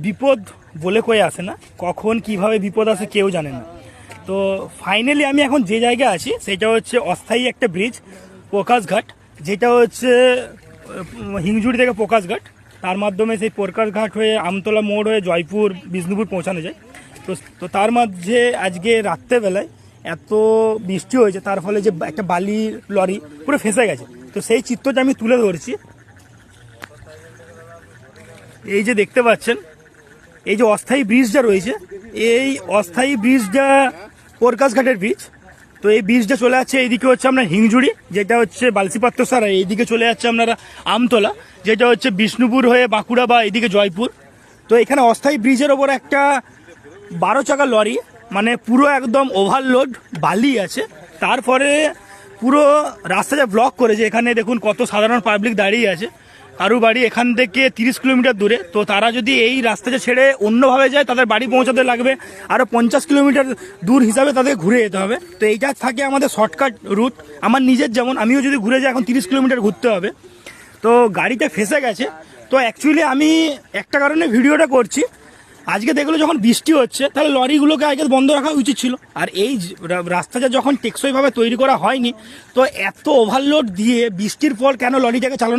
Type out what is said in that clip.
বিপদ বলে কয়ে আসে না, কখন কিভাবে বিপদ আসে কেউ জানে না। তো ফাইনালি আমি এখন যে জায়গায় আছি সেটা হচ্ছে অস্থায়ী একটা ব্রিজ, প্রকাশঘাট, যেটা হচ্ছে হিংজুড়ি থেকে প্রকাশঘাট, তার মাধ্যমে সেই প্রকাশঘাট হয়ে আমতলা মোড় হয়ে জয়পুর বিষ্ণুপুর পৌঁছানো যায়। তো তার মাঝে আজকে রাত্রেবেলায় এত বৃষ্টি হয়েছে, তার ফলে যে একটা বালি লরি পুরো ফেঁসে গেছে। তো সেই চিত্রটা আমি তুলে ধরছি। এই যে দেখতে পাচ্ছেন, এই যে অস্থায়ী ব্রিজটা রয়েছে, এই অস্থায়ী ব্রিজটা প্রকাশঘাটের ব্রিজ। তো এই ব্রিজটা চলে যাচ্ছে এইদিকে হচ্ছে আপনার হিংজুড়ি, যেটা হচ্ছে বালসিপাত্র সারা, এইদিকে চলে যাচ্ছে আপনারা আমতলা, যেটা হচ্ছে বিষ্ণুপুর হয়ে বাঁকুড়া বা এইদিকে জয়পুর। তো এখানে অস্থায়ী ব্রিজের ওপর একটা 12 চাকা লরি, মানে পুরো একদম ওভারলোড বালি আছে। তারপরে পুরো রাস্তাটা ব্লক করেছে। এখানে দেখুন কত সাধারণ পাবলিক দাঁড়িয়ে আছে, কারু বাড়ি এখান থেকে 30 কিলোমিটার দূরে। তো তারা যদি এই রাস্তাটা ছেড়ে অন্যভাবে যায়, তাদের বাড়ি পৌঁছাতে লাগবে আরও 50 কিলোমিটার দূর হিসাবে তাদের ঘুরে যেতে হবে। তো এইটা থাকে আমাদের শর্টকাট রুট। আমার নিজের যেমন, আমিও যদি ঘুরে যাই এখন 30 কিলোমিটার ঘুরতে হবে। তো গাড়িটা ফেঁসে গেছে। তো অ্যাকচুয়ালি আমি একটা কারণে ভিডিওটা করছি, আজকে দেখলো যখন বৃষ্টি হচ্ছে তাহলে লরিগুলোকে আগে বন্ধ রাখা উচিত ছিল। আর এই রাস্তাটা যখন টেকসইভাবে তৈরি করা হয়নি, তো এত ওভারলোড দিয়ে বৃষ্টির পর কেন লরিটাকে চালানো